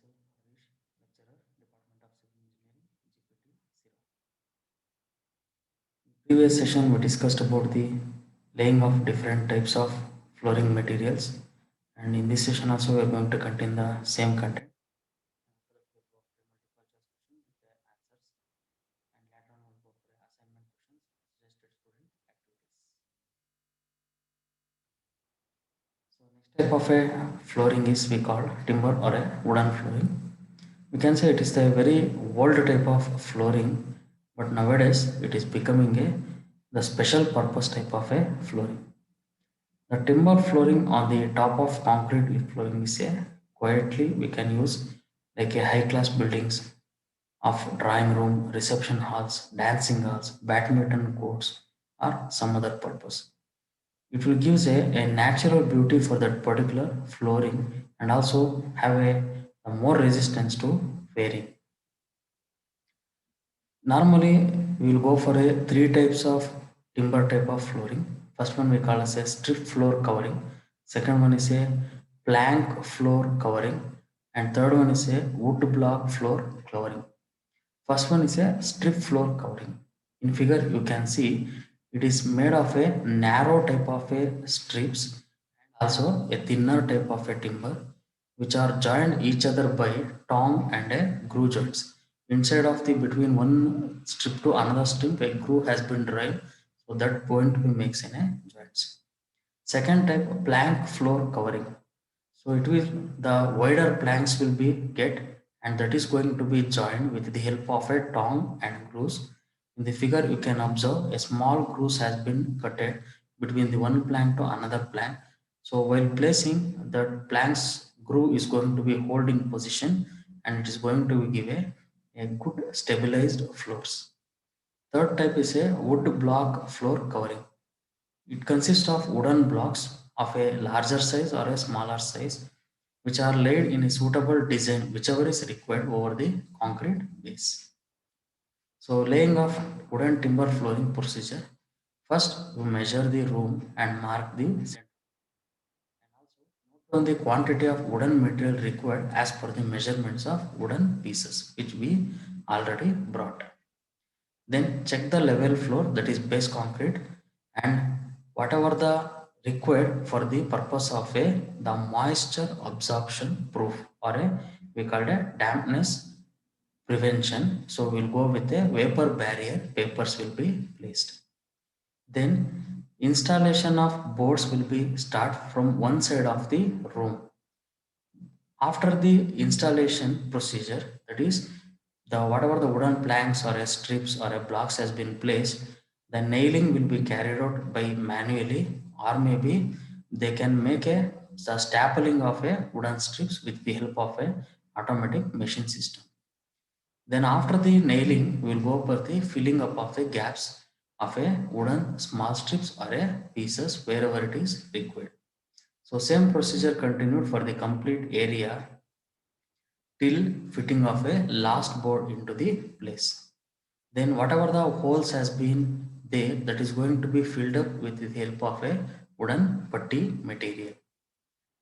myself Harish, lecturer, Department of Civil Engineering, GPT, Sira. In previous session, we discussed about the laying of different types of flooring materials, and in this session also we are going to contain the same content. After that, we'll go for a multiple choice question with the answers, and later on we'll go for a assignment questions, suggested student activities. So next type of a flooring is we call timber or a wooden flooring. We can say it is the very old type of flooring, but nowadays it is becoming a the special purpose type of a flooring. The timber flooring on the top of concrete flooring is a quietly we can use like a high class buildings of drawing room, reception halls, dancing halls, badminton courts, or some other purpose. It will give a natural beauty for that particular flooring and also have a more resistance to wearing. Normally, we will go for a three types of timber type of flooring. First one we call as a strip floor covering. Second one is a plank floor covering, and third one is a wood block floor covering. First one is a strip floor covering. In figure, you can see it is made of a narrow type of a strips, also a thinner type of a timber, which are joined each other by tong and a groove joints. Inside of the between one strip to another strip, a groove has been driven, so that point we makes in a joints. Second type, plank floor covering. So it will the wider planks will be get, and that is going to be joined with the help of a tong and grooves. In the figure you can observe a small grooves has been cutted between the one plank to another plank. So while placing the plank's groove is going to be holding position, and it is going to give a good stabilized floors. Third type is a wood block floor covering. It consists of wooden blocks of a larger size or a smaller size, which are laid in a suitable design, whichever is required over the concrete base. So, laying of wooden timber flooring procedure. First, we measure the room and mark the center. And also note on the quantity of wooden material required as per the measurements of wooden pieces, which we already brought. Then check the level floor, that is base concrete, and whatever the required for the purpose of a the moisture absorption proof or a we call it a dampness prevention. So we'll go with a vapor barrier papers will be placed. Then installation of boards will be start from one side of the room. After the installation procedure, that is the whatever the wooden planks or a strips or a blocks has been placed, the nailing will be carried out by manually, or maybe they can make a the stapling of a wooden strips with the help of a automatic machine system. Then after the nailing, we will go for the filling up of the gaps of a wooden small strips or a pieces wherever it is required. So same procedure continued for the complete area till fitting of a last board into the place. Then whatever the holes has been there, that is going to be filled up with the help of a wooden putty material.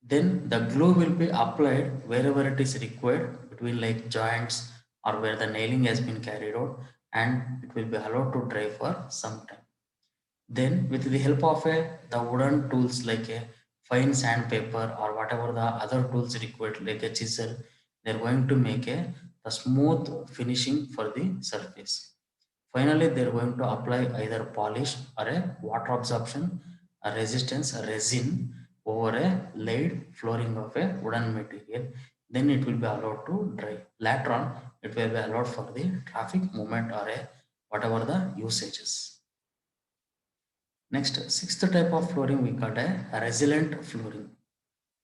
Then the glue will be applied wherever it is required between like joints or where the nailing has been carried out, and it will be allowed to dry for some time. Then with the help of a the wooden tools like a fine sandpaper or whatever the other tools required like a chisel, they're going to make the smooth finishing for the surface. Finally, they're going to apply either polish or a water absorption, a resistance, a resin over a laid flooring of a wooden material. Then it will be allowed to dry. Later on, it will be allowed for the traffic movement or a whatever the usages. Next, sixth type of flooring we call a resilient flooring.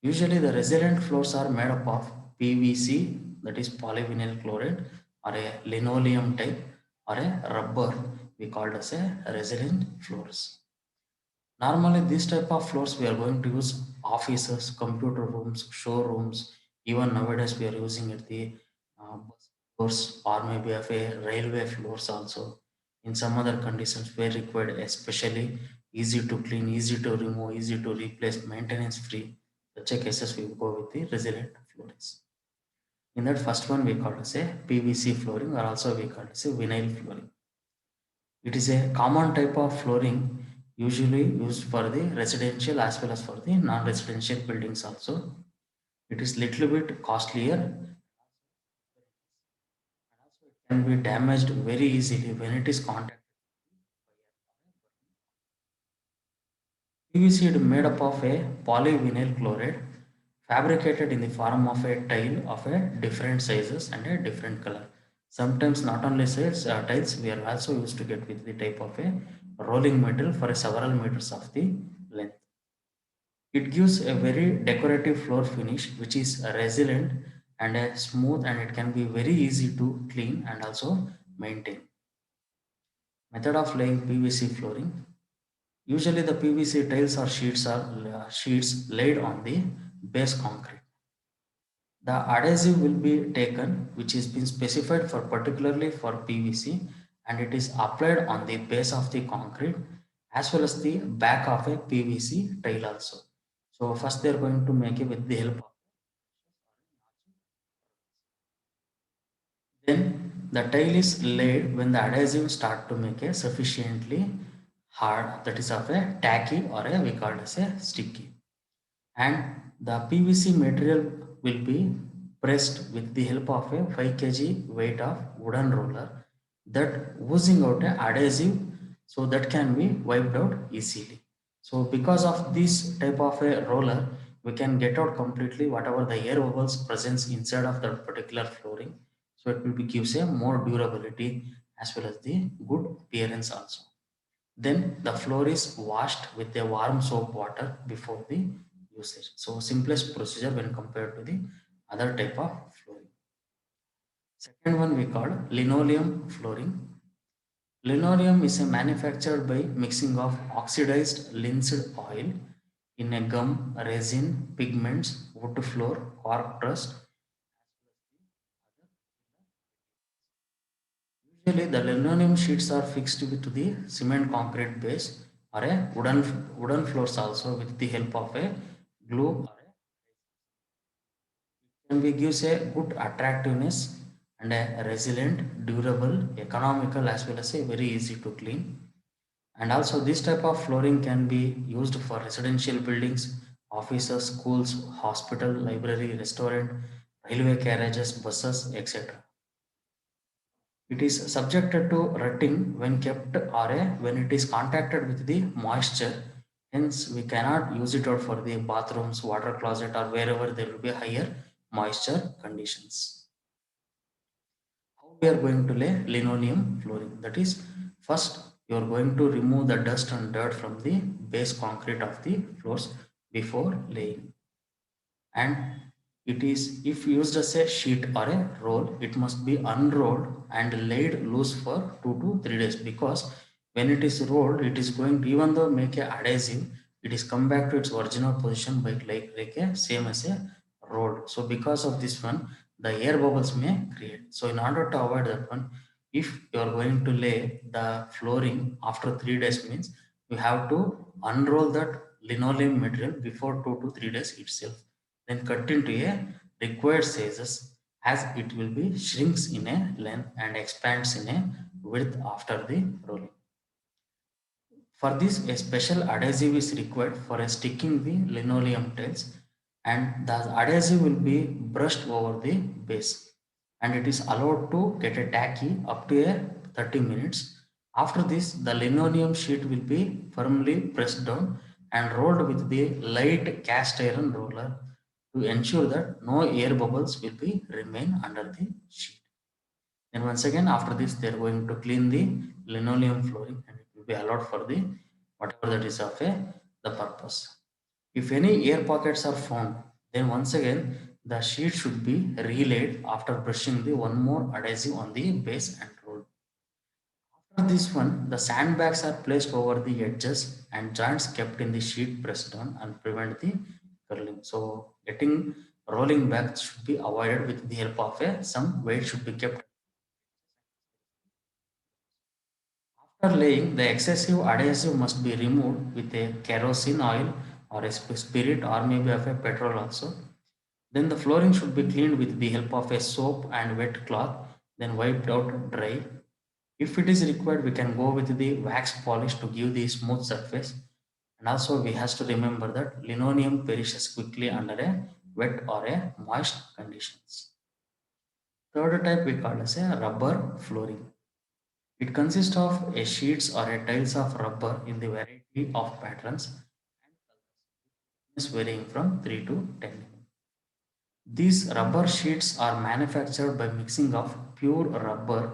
Usually the resilient floors are made up of PVC, that is polyvinyl chloride, or a linoleum type, or a rubber, we called as a resilient floors. Normally these type of floors we are going to use offices, computer rooms, showrooms, even nowadays we are using it the bus floors or maybe of a railway floors also. In some other conditions where required, especially easy to clean, easy to remove, easy to replace, maintenance free. Such a cases we will go with the resilient floors. In that first one we call it as a PVC flooring, or also we call it as a vinyl flooring. It is a common type of flooring usually used for the residential as well as for the non-residential buildings also. It is little bit costlier and also it can be damaged very easily when it is contacted. PVC is made up of a polyvinyl chloride fabricated in the form of a tile of a different sizes and a different color. Sometimes not only tiles, we are also used to get with the type of a rolling metal for several meters of the length. It gives a very decorative floor finish which is resilient and smooth, and it can be very easy to clean and also maintain. Method of laying PVC flooring. Usually the PVC tiles or sheets laid on the base concrete. The adhesive will be taken which is been specified for particularly for PVC, and it is applied on the base of the concrete as well as the back of a PVC tile also. So first they are going to make it with the help of, then the tile is laid when the adhesive start to make a sufficiently hard, that is of a tacky, or a we call it as a sticky, and the PVC material will be pressed with the help of a 5 kg weight of wooden roller that oozing out a adhesive, so that can be wiped out easily. So because of this type of a roller, we can get out completely whatever the air bubbles presence inside of that particular flooring. So it will be gives a more durability as well as the good appearance also. Then the floor is washed with a warm soap water before the usage. So simplest procedure when compared to the other type of flooring. Second one we call linoleum flooring. Linoleum is a manufactured by mixing of oxidized linseed oil in a gum, resin, pigments, wood floor, cork rust. Usually, the linoleum sheets are fixed to the cement concrete base or a wooden floors also with the help of a glue, or a can be gives a good attractiveness and a resilient, durable, economical as well as a very easy to clean. And also this type of flooring can be used for residential buildings, offices, schools, hospital, library, restaurant, railway carriages, buses, etc. It is subjected to rutting when kept, or when it is contacted with the moisture. Hence, we cannot use it out for the bathrooms, water closet, or wherever there will be higher moisture conditions. How we are going to lay linoleum flooring? That is, first you are going to remove the dust and dirt from the base concrete of the floors before laying. And it is, if used as a sheet or a roll, it must be unrolled and laid loose for 2 to 3 days, because when it is rolled it is going to, even though make a adhesive, it is come back to its original position by like a same as a rolled. So because of this one, the air bubbles may create. So in order to avoid that one, if you are going to lay the flooring after 3 days, means you have to unroll that linoleum material before 2 to 3 days itself, then cut into a required sizes, as it will be shrinks in a length and expands in a width after the rolling. For this, a special adhesive is required for a sticking the linoleum tiles, and the adhesive will be brushed over the base, and it is allowed to get a tacky up to a 30 minutes. After this, the linoleum sheet will be firmly pressed down and rolled with the light cast iron roller to ensure that no air bubbles will be remain under the sheet. Then once again after this they are going to clean the linoleum flooring, and it will be allowed for the whatever that is of the purpose. If any air pockets are found, then once again the sheet should be relaid after brushing the one more adhesive on the base and roll. After this one, the sandbags are placed over the edges and joints kept in the sheet pressed down and prevent the curling. So getting rolling back should be avoided with the help of some weight should be kept. After laying, the excessive adhesive must be removed with a kerosene oil or a spirit, or maybe of a petrol also. Then the flooring should be cleaned with the help of a soap and wet cloth, then wiped out dry. If it is required, we can go with the wax polish to give the smooth surface. And also we has to remember that linoleum perishes quickly under a wet or a moist conditions. Third type we call as a rubber flooring. It consists of a sheets or a tiles of rubber in the variety of patterns and colors varying from 3 to 10 mm. These rubber sheets are manufactured by mixing of pure rubber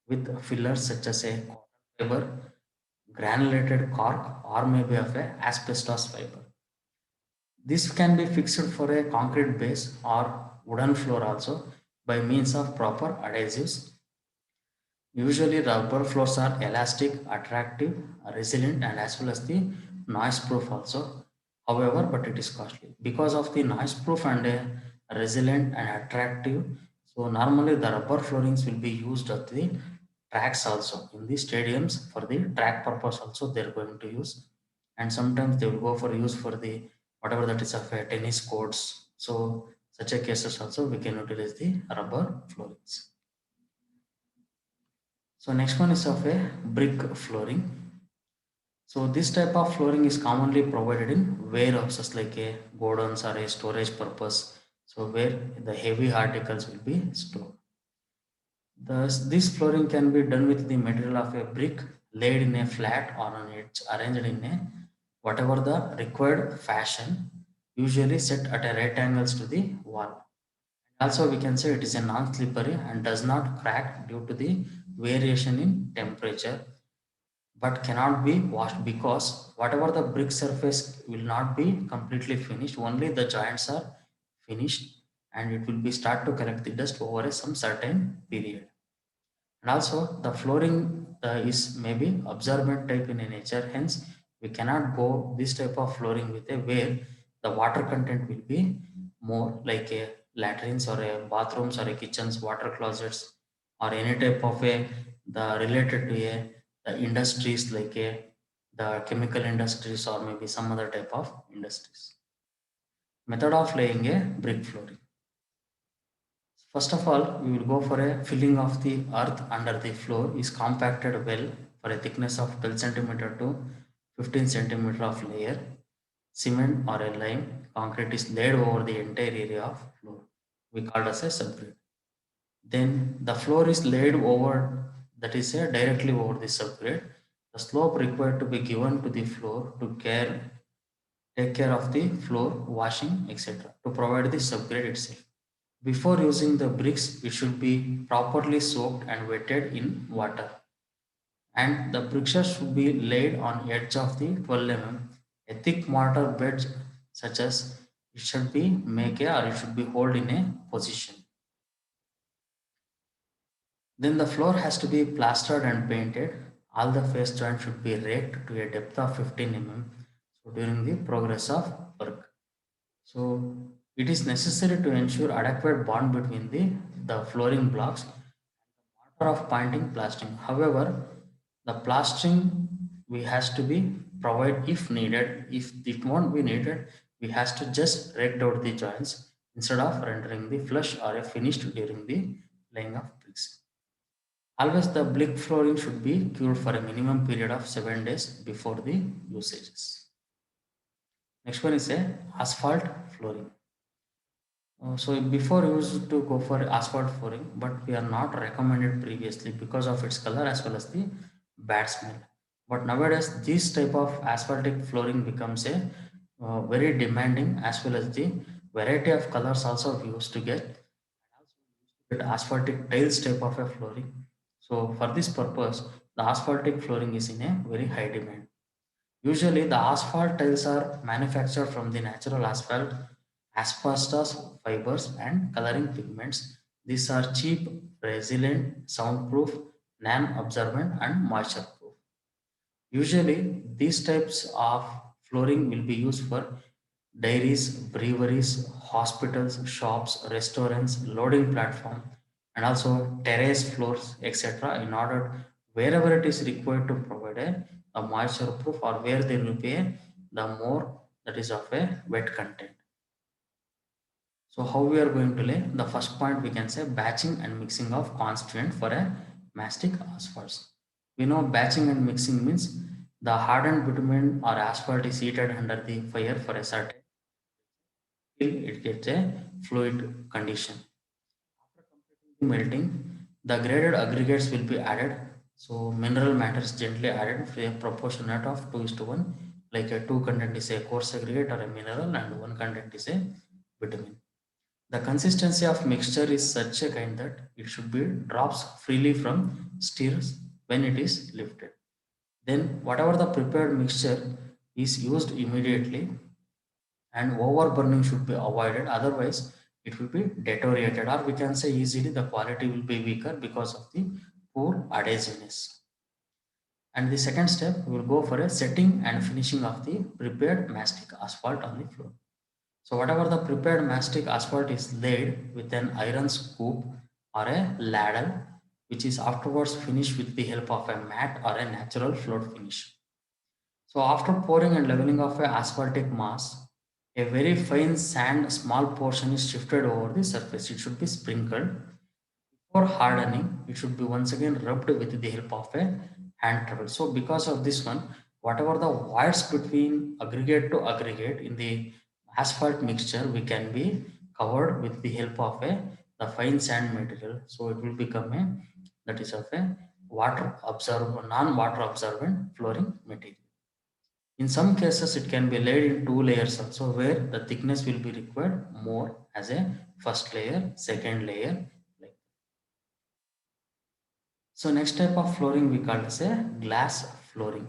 with fillers such as a cotton fiber, granulated cork, or maybe of a asbestos fiber. This can be fixed for a concrete base or wooden floor also by means of proper adhesives. Usually rubber floors are elastic, attractive, resilient and as well as the noise proof also. However, but it is costly. Because of the noise proof and resilient and attractive, so normally the rubber floorings will be used at the tracks also. In the stadiums for the track purpose also they are going to use. And sometimes they will go for use for the whatever that is of a tennis courts. So such a cases also we can utilize the rubber floorings. So next one is of a brick flooring. So this type of flooring is commonly provided in warehouses like a godowns or a storage purpose. So where the heavy articles will be stored. Thus, this flooring can be done with the material of a brick laid in a flat or on edge arranged in a whatever the required fashion, usually set at a right angles to the wall. Also, we can say it is a non-slippery and does not crack due to the variation in temperature, but cannot be washed because whatever the brick surface will not be completely finished. Only the joints are finished, and it will be start to collect the dust over a some certain period. And also, the flooring is maybe absorbent type in nature. Hence, we cannot go this type of flooring with a where the water content will be more like a latrines or a bathrooms or a kitchens, water closets, or any type of a the related to a the industries like a the chemical industries or maybe some other type of industries. Method of laying a brick flooring. First of all, we will go for a filling of the earth under the floor is compacted well for a thickness of 12 centimeter to 15 centimeter of layer. Cement or a lime concrete is laid over the entire area of floor. We call it as a subgrade. Then the floor is laid over that is directly over the subgrade. The slope required to be given to the floor to take care of the floor washing etc. to provide the subgrade itself. Before using the bricks, it should be properly soaked and wetted in water. And the bricks should be laid on edge of the 12 mm. A thick mortar bed such as it should be make a or it should be hold in a position. Then the floor has to be plastered and painted. All the face joints should be raked to a depth of 15 mm. So during the progress of work. So it is necessary to ensure adequate bond between the flooring blocks order of pointing plastering. However, the plastering we has to be provided if needed. If it won't be needed, we has to just rake out the joints instead of rendering the flush or a finished during the laying of bricks. Always the brick flooring should be cured for a minimum period of 7 days before the usages. Next one is a asphalt flooring. So before we used to go for asphalt flooring, but we are not recommended previously because of its color as well as the bad smell. But nowadays, this type of asphaltic flooring becomes a very demanding as well as the variety of colors also we used to get. Get asphaltic tiles type of a flooring. So for this purpose, the asphaltic flooring is in a very high demand. Usually, the asphalt tiles are manufactured from the natural asphalt, asbestos fibers, and coloring pigments. These are cheap, resilient, soundproof, non-absorbent, and moisture-proof. Usually, these types of flooring will be used for dairies, breweries, hospitals, shops, restaurants, loading platform, and also terrace floors, etc. In order wherever it is required to provide a moisture proof or where there will be the more that is of a wet content. So how we are going to lay? The first point we can say batching and mixing of constituent for a mastic asphalts. We know batching and mixing means the hardened bitumen or asphalt is heated under the fire for a certain till it gets a fluid condition. After completing the melting, the graded aggregates will be added. So mineral matter is gently added for a proportionate of 2 is to 1. Like a 2 content is a coarse aggregate or a mineral and 1 content is a bitumen. The consistency of mixture is such a kind that it should be drops freely from stirrers when it is lifted. Then whatever the prepared mixture is used immediately, and overburning should be avoided, otherwise it will be deteriorated, or we can say easily the quality will be weaker because of the poor adhesiveness. And the second step, we will go for a setting and finishing of the prepared mastic asphalt on the floor. So whatever the prepared mastic asphalt is laid with an iron scoop or a ladle, which is afterwards finished with the help of a matte or a natural float finish. So after pouring and leveling of a asphaltic mass, a very fine sand small portion is shifted over the surface. It should be sprinkled. Before hardening, it should be once again rubbed with the help of a hand trowel. So because of this one, whatever the voids between aggregate to aggregate in the asphalt mixture, we can be covered with the help of a the fine sand material. So it will become a that is of a non-water absorbent flooring material. In some cases, it can be laid in two layers also, where the thickness will be required more as a first layer, second layer. Like so, next type of flooring we call as a glass flooring.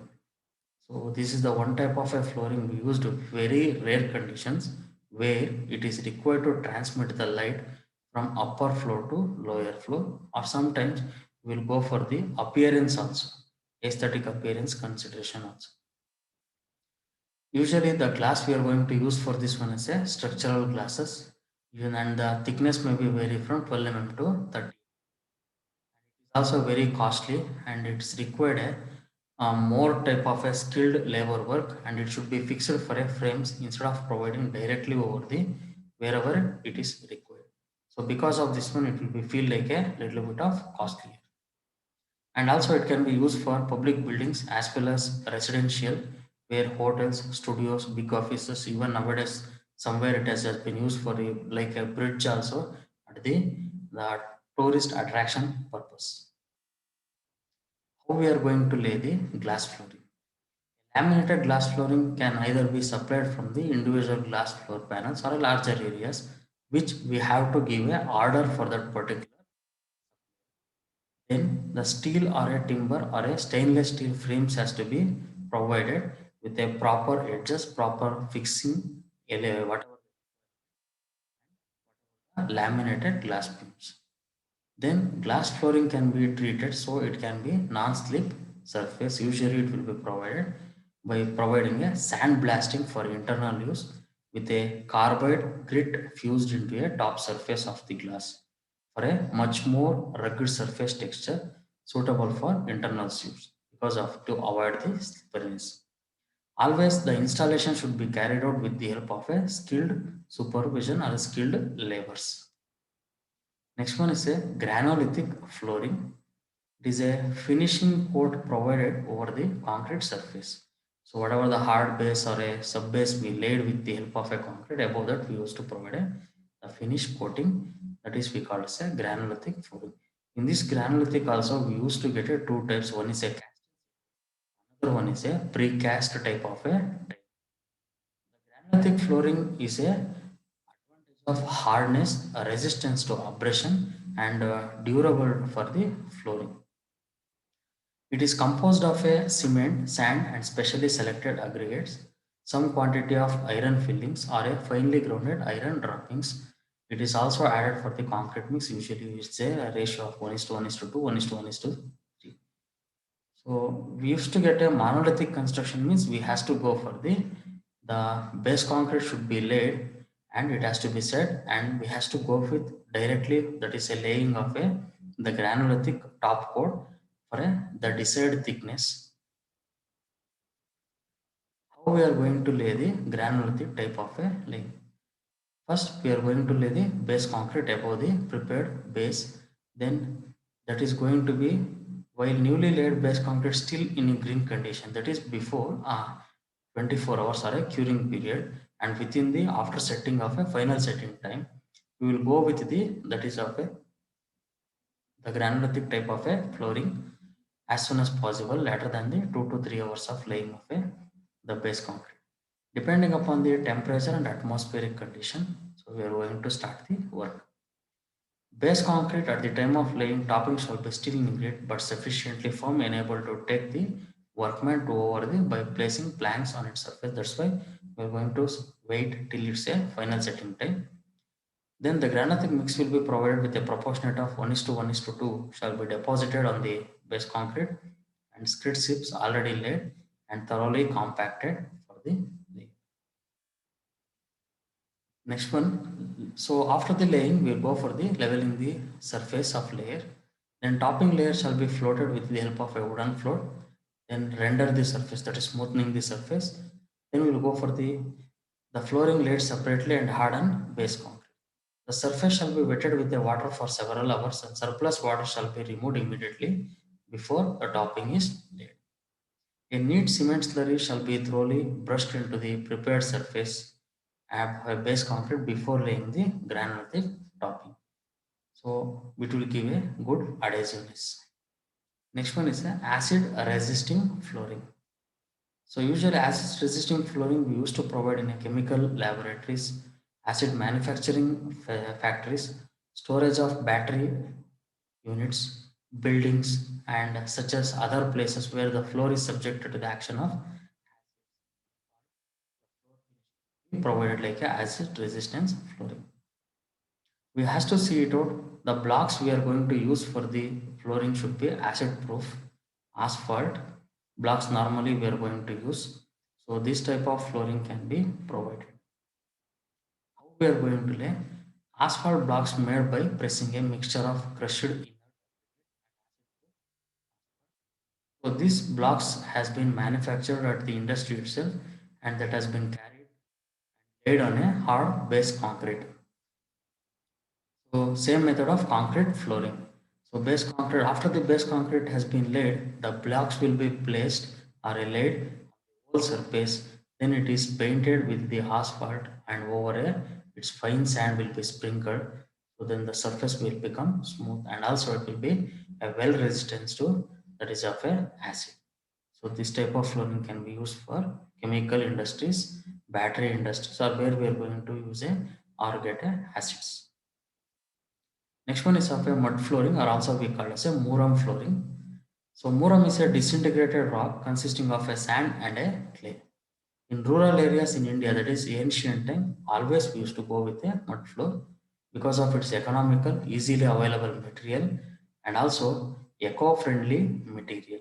So this is the one type of a flooring we used very rare conditions where it is required to transmit the light from upper floor to lower floor, or sometimes we'll go for the appearance also, aesthetic appearance consideration also. Usually the glass we are going to use for this one is a structural glasses, even, and the thickness may be vary from 12 mm to 30. It's also very costly and it's required a more type of a skilled labor work, and it should be fixed for a frames instead of providing directly over the wherever it is required. So because of this one, it will be feel like a little bit of costly. And also it can be used for public buildings as well as residential, where hotels, studios, big offices, even nowadays somewhere it has just been used for a, like a bridge also at the tourist attraction purpose. How we are going to lay the glass flooring? Laminated glass flooring can either be supplied from the individual glass floor panels or larger areas, which we have to give a order for that particular. Then the steel or a timber or a stainless steel frames has to be provided with a proper edges, proper fixing, whatever laminated glass beams. Then glass flooring can be treated so it can be non-slip surface. Usually it will be provided by providing a sandblasting for internal use with a carbide grit fused into a top surface of the glass for a much more rugged surface texture suitable for internal use because of to avoid the slipperiness. Always the installation should be carried out with the help of a skilled supervision or skilled laborers. Next one is a granulithic flooring. It is a finishing coat provided over the concrete surface. So whatever the hard base or a sub base we laid with the help of a concrete, above that we used to provide a finish coating, that is we call as a granulithic flooring. In this granulithic also we used to get a two types. One is a cast, another one is a precast type of a type. Granulithic flooring is a advantage of hardness, resistance to abrasion, and durable for the flooring. It is composed of a cement, sand, and specially selected aggregates, some quantity of iron fillings or a finely grounded iron droppings. It is also added for the concrete mix. Usually, it's a ratio of 1 is to 1 is to 2, 1 is to 1 is to 3. So we used to get a monolithic construction means we has to go for the base concrete should be laid and it has to be set, and we has to go with directly, that is a laying of a the granulithic top coat for the desired thickness. How we are going to lay the granulithic type of a laying? First, we are going to lay the base concrete above the prepared base. Then that is going to be while newly laid base concrete still in a green condition. That is before 24 hours or a curing period, and within the after setting of a final setting time, we will go with the that is of a the granularic type of a flooring as soon as possible later than the 2 to 3 hours of laying of the base concrete depending upon the temperature and atmospheric condition. So we are going to start the work. Base concrete at the time of laying topping shall be still in but sufficiently firm and able to take the workman to over the by placing planks on its surface. That's why we are going to wait till it's a final setting time. Then the granite mix will be provided with a proportionate of 1 is to 1 is to 2 shall be deposited on the base concrete and skid chips already laid and thoroughly compacted for the lay. Next one, so after the laying, we'll go for the leveling the surface of layer. Then topping layer shall be floated with the help of a wooden float. Then render the surface, that is smoothing the surface. Then we'll go for the flooring laid separately and harden base concrete. The surface shall be wetted with the water for several hours and surplus water shall be removed immediately before the topping is laid. A neat cement slurry shall be thoroughly brushed into the prepared surface of a base concrete before laying the granulated topping. So it will give a good adhesiveness. Next one is the acid resisting flooring. So usually acid resisting flooring we used to provide in a chemical laboratories, acid manufacturing factories, storage of battery units, buildings, and such as other places where the floor is subjected to the action of provided like a acid resistance flooring. We has to see it out. The blocks we are going to use for the flooring should be acid proof asphalt blocks normally we are going to use. So this type of flooring can be provided. How we are going to lay asphalt blocks made by pressing a mixture of crushed so these blocks has been manufactured at the industry itself and that has been carried laid on a hard base concrete. So same method of concrete flooring. So base concrete after the base concrete has been laid, the blocks will be placed or laid on the whole surface. Then it is painted with the asphalt and over its fine sand will be sprinkled. So then the surface will become smooth and also it will be a well resistance to that is of a acid. So this type of flooring can be used for chemical industries, battery industries, or where we are going to use a or get a acids. Next one is of a mud flooring or also we call as a muram flooring. So muram is a disintegrated rock consisting of a sand and a clay. In rural areas in India, that is ancient time, always we used to go with a mud floor because of its economical, easily available material and also eco-friendly material.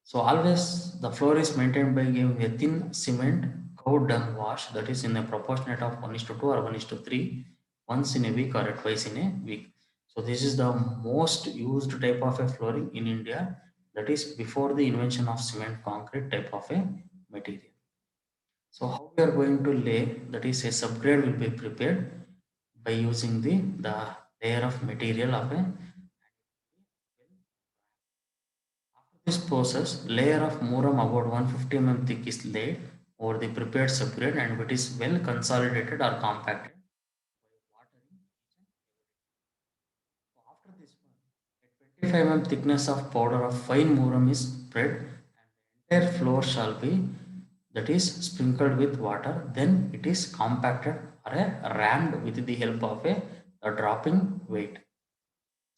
So always the floor is maintained by giving a thin cement cow dung wash that is in a proportionate of 1 is to 2 or 1 is to 3 once in a week or twice in a week. So this is the most used type of a flooring in India that is before the invention of cement concrete type of a material. So how we are going to lay that is a subgrade will be prepared by using the layer of material of a this process, layer of muram about 150 thick is laid over the prepared subgrade and it is well consolidated or compacted by watering each and so after this one, a 25 thickness of powder of fine muram is spread and the entire floor shall be that is sprinkled with water. Then it is compacted or rammed with the help of a dropping weight.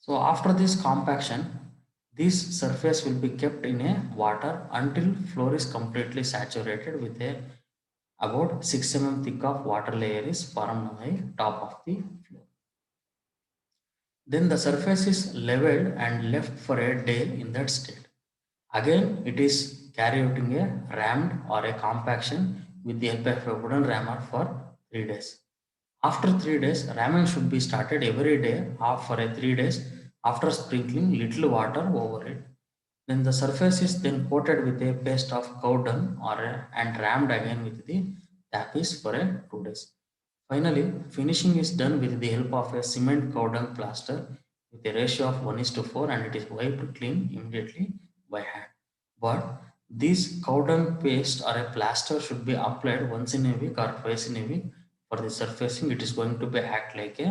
So after this compaction, this surface will be kept in a water until floor is completely saturated with a about 6 thick of water layer is formed on the top of the floor. Then the surface is leveled and left for a day in that state. Again, it is carrying a rammed or a compaction with the help of a wooden rammer for 3 days. After 3 days, ramming should be started every day for a 3 days after sprinkling little water over it. Then the surface is then coated with a paste of cow dung and rammed again with the tapis for a 2 days. Finally, finishing is done with the help of a cement cow dung plaster with a ratio of 1:4 and it is wiped clean immediately by hand. But this cow dung paste or a plaster should be applied once in a week or twice in a week for the surfacing. It is going to be act like a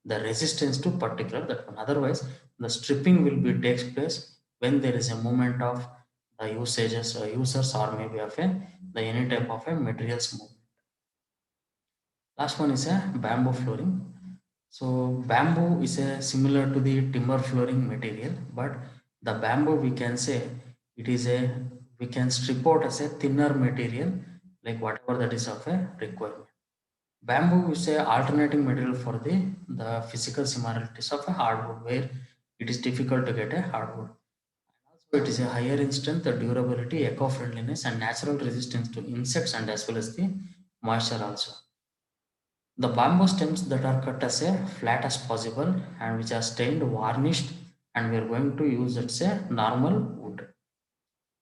the resistance to particular that one. Otherwise, the stripping will be takes place when there is a movement of the usages users or maybe of the any type of a materials movement. Last one is a bamboo flooring. So bamboo is a similar to the timber flooring material, but the bamboo we can say it is a we can strip out as a thinner material like whatever that is of a requirement. Bamboo is a alternating material for the physical similarities of a hardwood where it is difficult to get a hardwood. Also, it is a higher in strength, durability, eco-friendliness, and natural resistance to insects and as well as the moisture also. The bamboo stems that are cut as a flat as possible and which are stained, varnished, and we are going to use it's a normal wood.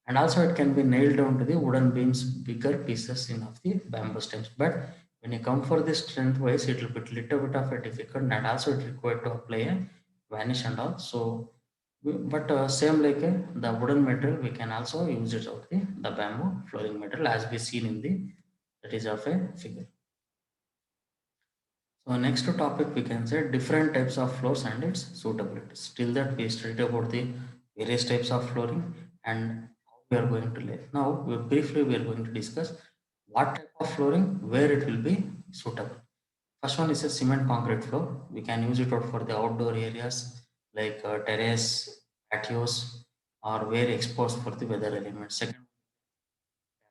And also it can be nailed down to the wooden beams, bigger pieces in of the bamboo stems. But when you come for the strength wise, it will be little bit of a difficult and also it required to apply a varnish and all. So, but same like the wooden material, we can also use it of the bamboo flooring material as we seen in the that is of a figure. So next to topic we can say different types of floors and its suitability. Still that we studied about the various types of flooring and how we are going to lay. Now briefly we are going to discuss what type of flooring, where it will be suitable. First one is a cement concrete floor. We can use it out for the outdoor areas like terrace, patios, or where exposed for the weather elements. Second,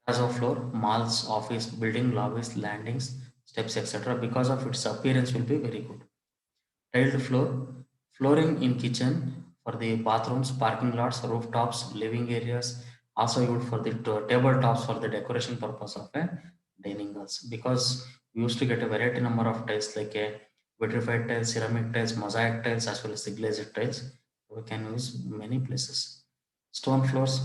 terrazzo floor, malls, office, building, lobbies, landings, steps, etc. Because of its appearance will be very good. Tiled floor, flooring in kitchen for the bathrooms, parking lots, rooftops, living areas. Also used for the tabletops for the decoration purpose of a dining halls. Because we used to get a variety number of tiles like a vitrified tiles, ceramic tiles, mosaic tiles, as well as the glazed tiles. We can use many places. Stone floors,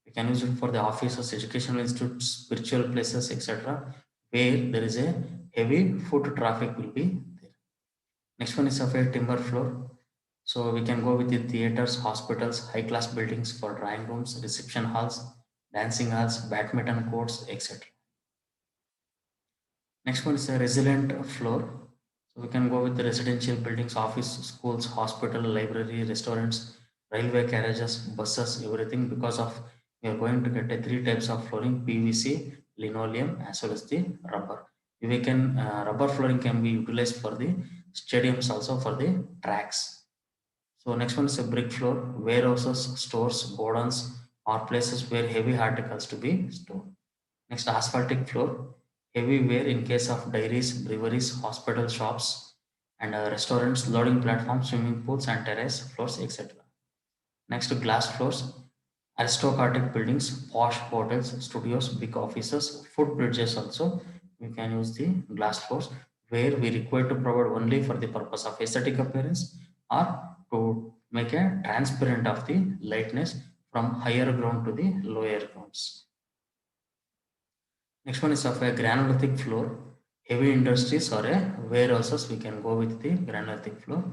we can use it for the offices, educational institutes, spiritual places, etc. Where there is a heavy foot traffic will be there. Next one is of a timber floor. So we can go with the theaters, hospitals, high class buildings for drawing rooms, reception halls, dancing halls, badminton courts, etc. Next one is a resilient floor. So we can go with the residential buildings, office, schools, hospital, library, restaurants, railway carriages, buses, everything because of we are going to get a three types of flooring: PVC, linoleum, as well as the rubber. We can rubber flooring can be utilized for the stadiums also for the tracks. So next one is a brick floor, warehouses, stores, godowns, or places where heavy articles to be stored. Next, asphaltic floor, heavy wear in case of dairies, breweries, hospital shops, and restaurants, loading platforms, swimming pools, and terrace floors, etc. Next, glass floors, aristocratic buildings, posh hotels, studios, big offices, footbridges also. We can use the glass floors where we require to provide only for the purpose of aesthetic appearance or to make a transparent of the lightness from higher ground to the lower grounds. Next one is of a granulithic floor. Heavy industries or a warehouses, we can go with the granulithic floor.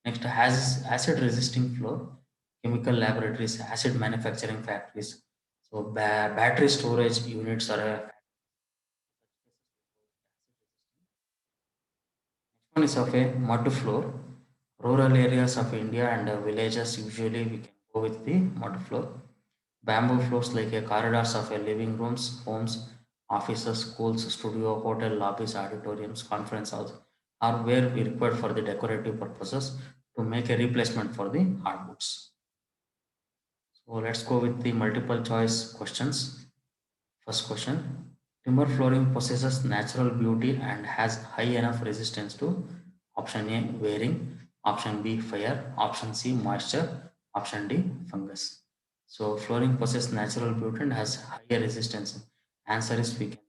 Next has acid resisting floor. Chemical laboratories, acid manufacturing factories. So battery storage units are a next one is of a mud floor. Rural areas of India and villages usually we can go with the mud floor. Bamboo floors like a corridors of a living rooms, homes, offices, schools, studio, hotel, lobbies, auditoriums, conference halls are where we require for the decorative purposes to make a replacement for the hardwoods. So let's go with the multiple choice questions. First question. Timber flooring possesses natural beauty and has high enough resistance to option A wearing, option B fire, option C moisture, option D fungus. So flooring possesses natural beauty and has higher resistance. Answer is we can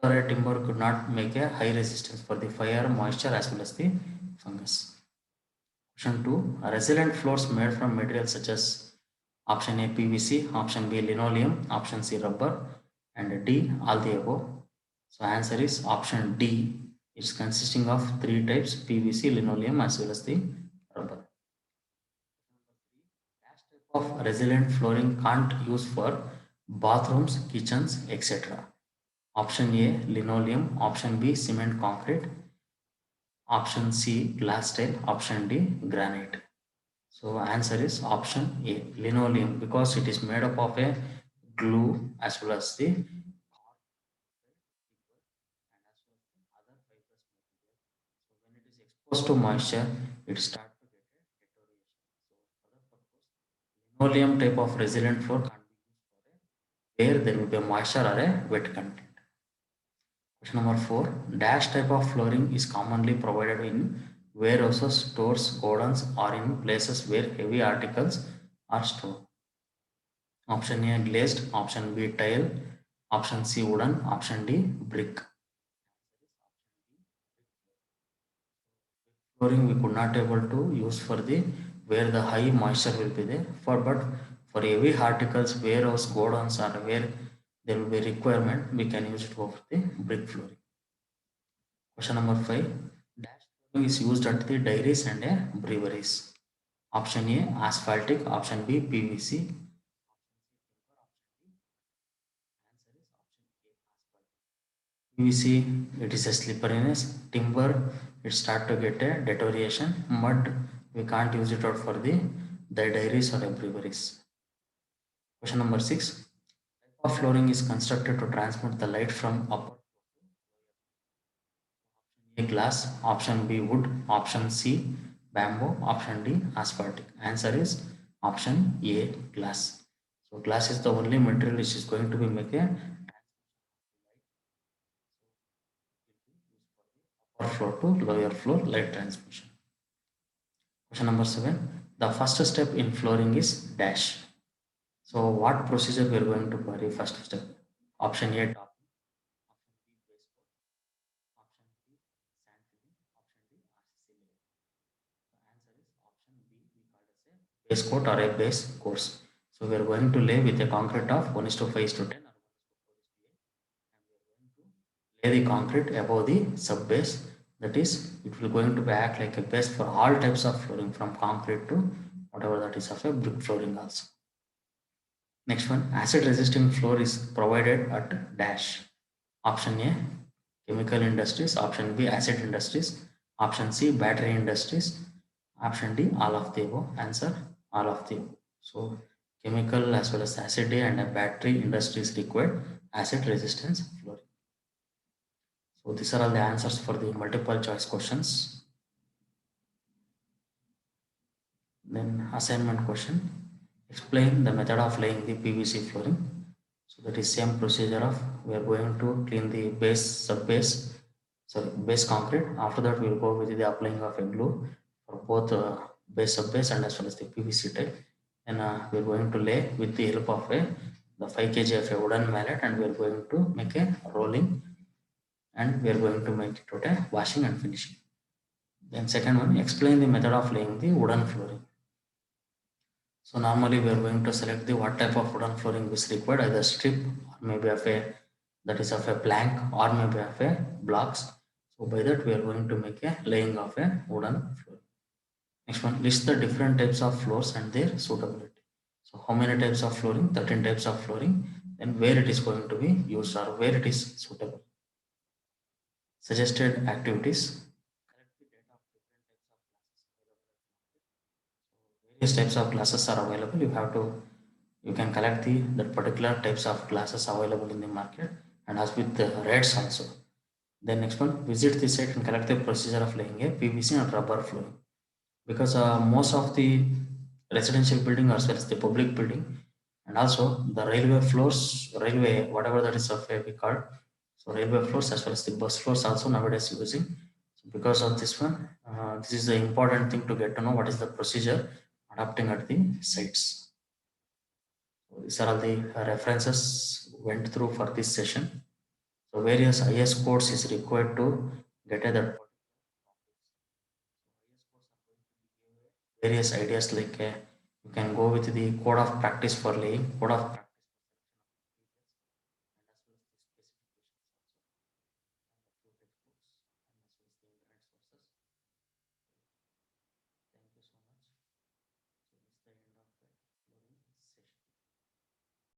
the wood or a timber could not make a high resistance for the fire, moisture as well as the fungus. Option 2. Resilient floors made from materials such as option A PVC, option B linoleum, option C rubber. and D, all the above. So answer is option D. It's consisting of three types: PVC, linoleum, as well as the rubber. Dash type of resilient flooring can't use for bathrooms, kitchens, etc. Option A, linoleum. Option B, cement concrete. Option C, glass tile. Option D, granite. So answer is option A, linoleum, because it is made up of a glue as well as the other fibrous material. So when it is exposed to moisture, it starts to get a deterioration. So for that purpose, linoleum type of resilient floor can't be used for a where there will be a moisture or a wet content. Question number 4. Dash type of flooring is commonly provided in warehouses, stores, godowns, or in places where heavy articles are stored. Option A, glazed. Option B, tile. Option C, wooden. Option D, brick. Flooring we could not able to use for the where the high moisture will be there. But for heavy articles, warehouse, godowns, or where there will be requirement, we can use it for the brick flooring. Question number 5. Dash flooring is used at the dairies and breweries. Option A, asphaltic. Option B, PVC. PVC, it is a slipperiness. Timber, it start to get a deterioration. Mud, we can't use it out for the dairies or the breweries. Question number 6. Type of flooring is constructed to transmit the light from upper A, glass. Option B, wood. Option C, bamboo. Option D, asphaltic. Answer is option A, glass. So glass is the only material which is going to be make a upper floor to lower floor light transmission. Question number 7. The first step in flooring is dash. So what procedure we are going to carry first step? Option A, top. Option B, base coat. Option C, sand filling. Option D, RCC layer. The answer is option B, we call it as a base coat or a base course. So we are going to lay with a concrete of 1:5:10 or 1:4:8, and we are going to lay the concrete above the sub base. That is, it will going to act like a base for all types of flooring, from concrete to whatever that is of a brick flooring also. Next one, acid resisting floor is provided at dash. Option A, chemical industries. Option B, acid industries. Option C, battery industries. Option D, all of the above. Answer, all of the above. So chemical as well as acid and a battery industries required acid resistance flooring. So these are all the answers for the multiple choice questions. Then assignment question. Explain the method of laying the PVC flooring. So that is same procedure of we are going to clean the base, sub base, sorry, base concrete. After that we will go with the applying of a glue for both base, sub base, and as well as the PVC type. And we are going to lay with the help of the 5 kg of a wooden mallet, and we are going to make a rolling, and we are going to make it out a washing and finishing. Then second one, explain the method of laying the wooden flooring. So normally we are going to select the what type of wooden flooring is required, either strip or maybe of a that is of a plank or maybe of a blocks. So by that we are going to make a laying of a wooden floor. Next one, list the different types of floors and their suitability. So how many types of flooring? 13 types of flooring. Then where it is going to be used or where it is suitable. Suggested activities. Collect the data of different types of classes available at market. So various types of classes are available. You can collect the that particular types of classes available in the market, and as with the rates also. Then next one, visit the site and collect the procedure of laying a PVC and rubber flooring. Because most of the residential building as well as the public building, and also the railway floors, railway whatever that is of a we call, so railway floors as well as the bus floors also nowadays using. So because of this one, this is the important thing to get to know what is the procedure adopting at the sites. So these are all the references went through for this session. So various IS codes is required to get at that. Various ideas like you can go with the code of practice for laying, code of